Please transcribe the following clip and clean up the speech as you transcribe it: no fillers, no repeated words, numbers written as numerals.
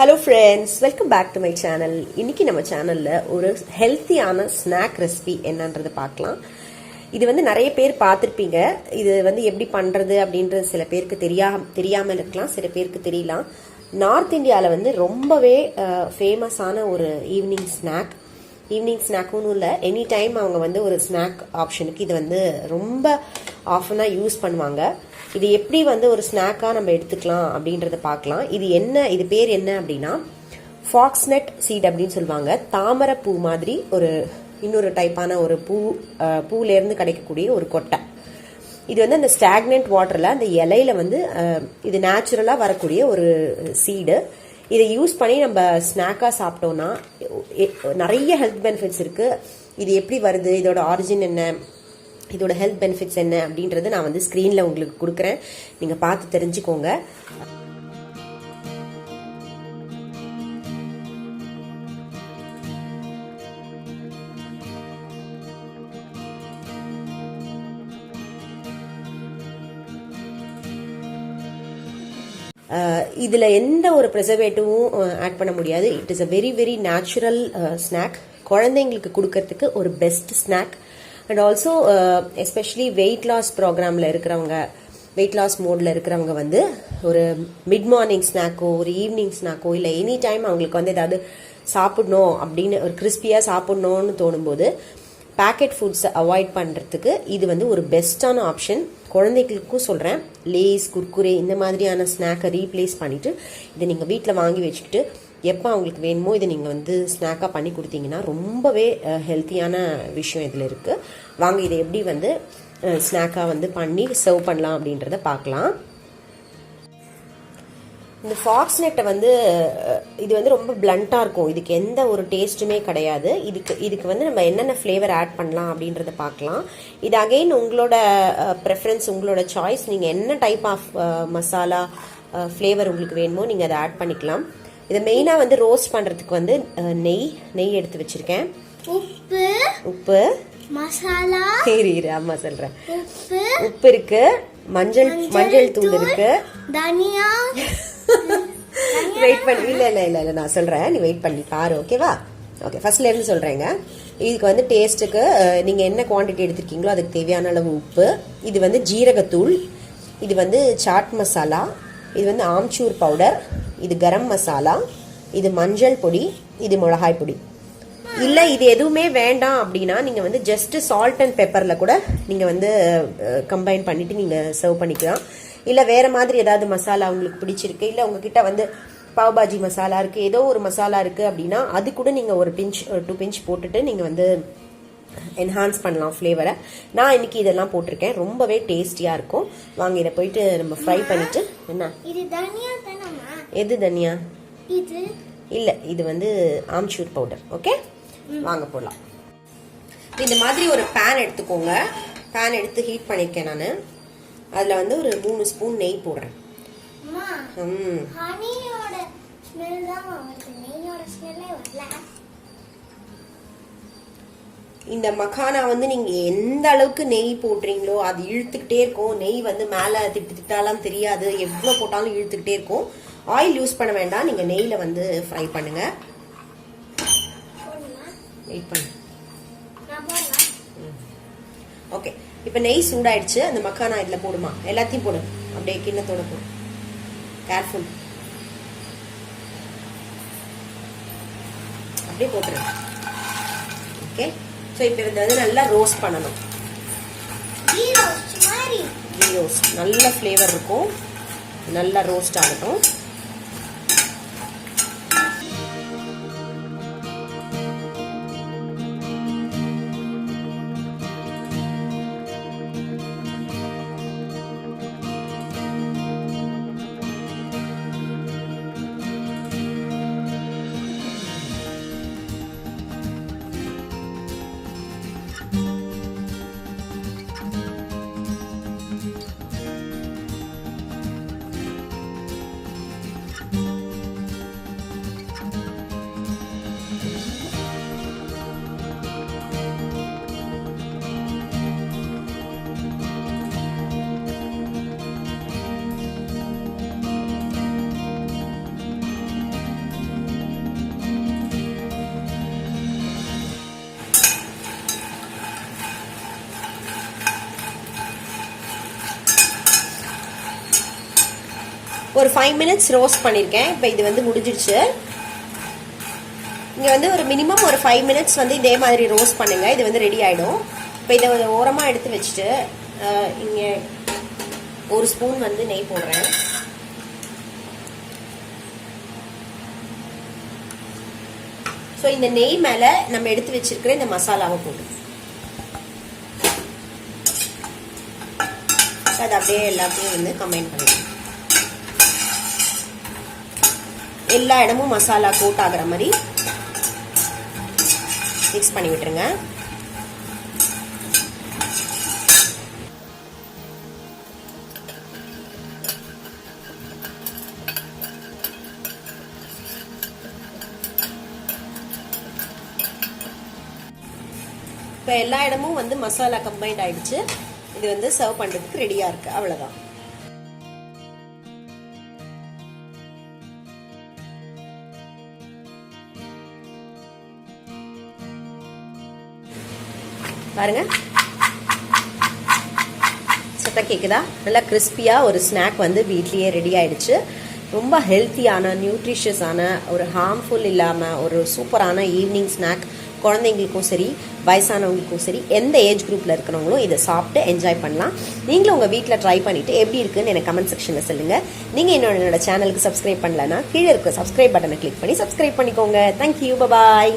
Hello friends, welcome back to my channel. இன்னைக்கு நம்ம சேனல்ல ஒரு ஹெல்த்தியான ஸ்நாக் ரெசிபி என்னன்றது பார்க்கலாம். இது வந்து நிறைய பேர் பார்த்திருப்பீங்க. இது வந்து எப்படி பண்றது அப்படின்றது சில பேருக்கு தெரியாம இருக்கலாம், சில பேருக்கு தெரியலாம். நார்த் இந்தியாவில் வந்து ரொம்பவே ஃபேமஸான ஒரு ஈவினிங் ஸ்நாக்னு இல்லை, எனி டைம் அவங்க வந்து ஒரு ஸ்நாக் ஆப்ஷனுக்கு இது வந்து ரொம்ப ஆஃபனாக யூஸ் பண்ணுவாங்க. இது எப்படி வந்து ஒரு ஸ்நாக்காக நம்ம எடுத்துக்கலாம் அப்படின்றத பார்க்கலாம். இது பேர் என்ன அப்படின்னா ஃபாக்ஸ்நட் சீட் அப்படின்னு சொல்லுவாங்க. தாமரை பூ மாதிரி இன்னொரு டைப்பான ஒரு பூலேருந்து கிடைக்கக்கூடிய ஒரு கொட்டை. இது வந்து அந்த ஸ்டாக்னன்ட் வாட்டரில் அந்த இலையில வந்து இது நேச்சுரலாக வரக்கூடிய ஒரு சீடு. இதை யூஸ் பண்ணி நம்ம ஸ்நாக்காக சாப்பிட்டோம்னா நிறைய ஹெல்த் பெனிஃபிட்ஸ் இருக்குது. இது எப்படி வருது, இதோட ஆரிஜின் என்ன, இதோட ஹெல்த் பெனிஃபிட்ஸ் என்ன அப்படின்றது நான் வந்து ஸ்க்ரீனில் உங்களுக்கு கொடுக்குறேன், நீங்கள் பார்த்து தெரிஞ்சுக்கோங்க. இதில் எந்த ஒரு ப்ரிசர்வேட்டிவும் ஆட் பண்ண முடியாது. It is a very very natural snack. குழந்தைங்களுக்கு கொடுக்கறதுக்கு ஒரு best snack. And also especially weight loss ப்ரோக்ராமில் இருக்கிறவங்க, வெயிட் லாஸ் மோடில் இருக்கிறவங்க வந்து ஒரு மிட் மார்னிங் ஸ்நாக்கோ ஒரு ஈவினிங் ஸ்நாக்கோ இல்லை எனி டைம் அவங்களுக்கு வந்து ஏதாவது சாப்பிடணும் அப்படின்னு ஒரு கிறிஸ்பியாக சாப்பிடணும்னு தோணும்போது பேக்கெட் ஃபுட்ஸை அவாய்ட் பண்ணுறதுக்கு இது வந்து ஒரு பெஸ்ட்டான ஆப்ஷன். குழந்தைகளுக்கும் சொல்கிறேன், லேஸ் குர்குரே இந்த மாதிரியான ஸ்நாக்கை ரீப்ளேஸ் பண்ணிவிட்டு இதை நீங்கள் வீட்டில் வாங்கி வச்சுக்கிட்டு எப்போ அவங்களுக்கு வேணுமோ இதை நீங்கள் வந்து ஸ்நாக்காக பண்ணி கொடுத்தீங்கன்னா ரொம்பவே ஹெல்த்தியான விஷயம் இதில் இருக்குது. வாங்க இதை எப்படி வந்து ஸ்நாக்காக வந்து பண்ணி சர்வ் பண்ணலாம் அப்படின்றத பார்க்கலாம். இந்த ஃபாக்ஸ்நட்டை வந்து இது வந்து ரொம்ப பிளண்ட்டாக இருக்கும், இதுக்கு எந்த ஒரு டேஸ்ட்டுமே கிடையாது. இதுக்கு வந்து நம்ம என்னென்ன ஃப்ளேவர் ஆட் பண்ணலாம் அப்படின்றத பார்க்கலாம். இது அகெயின் உங்களோட ப்ரெஃபரன்ஸ், உங்களோட சாய்ஸ். நீங்கள் என்ன டைப் ஆஃப் மசாலா ஃப்ளேவர் உங்களுக்கு வேணுமோ நீங்கள் அதை ஆட் பண்ணிக்கலாம். இதை மெயினாக வந்து ரோஸ்ட் பண்ணுறதுக்கு வந்து நெய் எடுத்து வச்சுருக்கேன். உப்பு மசாலா அம்மா சொல்கிறேன். உப்பு இருக்கு, மஞ்சள் தூள் இருக்கு, தனியா. வெயிட் பண்ணி இல்லை நான் சொல்கிறேன், நீ வெயிட் பண்ணி பாரு, ஓகேவா? ஓகே, ஃபர்ஸ்ட்லேருந்து சொல்கிறேங்க. இதுக்கு வந்து டேஸ்ட்டுக்கு நீங்கள் என்ன குவான்டிட்டி எடுத்துருக்கீங்களோ அதுக்கு தேவையான அளவு உப்பு. இது வந்து ஜீரகத்தூள், இது வந்து சாட் மசாலா, இது வந்து ஆம்ச்சூர் பவுடர், இது கரம் மசாலா, இது மஞ்சள் பொடி, இது மிளகாய் பொடி. இல்லை இது எதுவுமே வேண்டாம் அப்படின்னா நீங்கள் வந்து ஜஸ்ட் சால்ட் அண்ட் பெப்பரில் கூட நீங்கள் வந்து கம்பைன் பண்ணிவிட்டு நீங்கள் சர்வ் பண்ணிக்கலாம். இல்லை வேறு மாதிரி ஏதாவது மசாலா உங்களுக்கு பிடிச்சிருக்கு, இல்லை உங்ககிட்ட வந்து பாவ்பாஜி மசாலா இருக்குது, ஏதோ ஒரு மசாலா இருக்குது அப்படின்னா அது கூட நீங்கள் ஒரு 2 பிஞ்ச் போட்டுட்டு நீங்கள் வந்து என்ஹான்ஸ் பண்ணலாம் ஃப்ளேவரை. நான் இன்னைக்கு இதெல்லாம் போட்டிருக்கேன், ரொம்பவே டேஸ்டியாக இருக்கும். வாங்க இதை போயிட்டு நம்ம ஃப்ரை பண்ணிட்டு. என்ன எது தனியா? இல்லை இது வந்து ஆம்ச்சூர் பவுடர். ஓகே, வாங்க போடலாம். இந்த மாதிரி ஒரு பேன் எடுத்துக்கோங்க. பேன் எடுத்து ஹீட் பண்ணியிருக்கேன் நான். அதில் வந்து ஒரு 3 ஸ்பூன் நெய் போடுறேன். இந்த மக்கானா வந்து நீங்கள் எந்த அளவுக்கு நெய் போடுறீங்களோ அது இழுத்துக்கிட்டே இருக்கும். நெய் வந்து மேலே திட்டாலாம் தெரியாது, எவ்வளோ போட்டாலும் இழுத்துக்கிட்டே இருக்கும். ஆயில் யூஸ் பண்ண வேண்டாம், நீங்கள் நெய்யில் வந்து ஃப்ரை பண்ணுங்க. வெயிட் பண்ணு. ஓகே, இப்போ நெய் சூடாயிடுச்சு. அந்த மக்கானா இதில் போடுமா, எல்லாத்தையும் போடு, அப்படியே கிண்ணத்தோட போடு. கேர்ஃபுல், அப்படியே போட்டுருங்க. ஓகே, ஸோ இப்போ இதை வந்து நல்லா ரோஸ்ட் பண்ணணும். கீ ரோஸ்ட் நல்ல ஃப்ளேவர் இருக்கும், நல்லா ரோஸ்ட் ஆகட்டும். ஒரு 5 மினிட்ஸ் ரோஸ்ட் பண்ணியிருக்கேன். இப்போ இது வந்து முடிஞ்சிடுச்சு. இங்கே வந்து ஒரு மினிமம் ஒரு 5 மினிட்ஸ் வந்து இதே மாதிரி ரோஸ்ட் பண்ணுங்கள். இது வந்து ரெடி ஆகிடும். இப்போ இதை ஒரு ஓரமாக எடுத்து வச்சுட்டு இங்கே ஒரு ஸ்பூன் வந்து நெய் போடுறேன். ஸோ இந்த நெய் மேலே நம்ம எடுத்து வச்சிருக்கிற இந்த மசாலாவை போடு. அது அப்படியே எல்லாத்தையும் வந்து கம்பைன் பண்ணிடுங்க. எல்லா இடமும் மசாலா கோட் ஆகிற மாதிரி மிக்ஸ் பண்ணி விட்டுருங்க. இப்போ எல்லா இடமும் வந்து மசாலா கம்பைன்ட் ஆயிடுச்சு. இது வந்து சர்வ் பண்றதுக்கு ரெடியா இருக்கு. அவ்வளவுதான். பாருங்க, சத்தா கேக்குதா? நல்லா கிறிஸ்பியா ஒரு ஸ்நாக் வந்து வீட்லயே ரெடி ஆயிடுச்சு. ரொம்ப ஹெல்த்தியான, நியூட்ரிஷியஸான, ஒரு ஹார்ம்ஃபுல் இல்லாம ஒரு சூப்பரான ஈவினிங் ஸ்நாக். குழந்தைங்களுக்கும் சரி, வயசானவங்களுக்கும் சரி, எந்த ஏஜ் குரூப்ல இருக்கிறவங்களும் இதை சாப்பிட்டு என்ஜாய் பண்ணலாம். நீங்களும் உங்க வீட்டில் ட்ரை பண்ணிட்டு எப்படி இருக்குன்னு எனக்கு கமெண்ட் செக்ஷன்ல சொல்லுங்க. நீங்க என்னோட சேனலுக்கு சப்ஸ்கிரைப் பண்ணலன்னா கீழே இருக்க சப்ஸ்கிரைப் பட்டனை கிளிக் பண்ணி சப்ஸ்கிரைப் பண்ணிக்கோங்க. தேங்க்யூ, பாய்.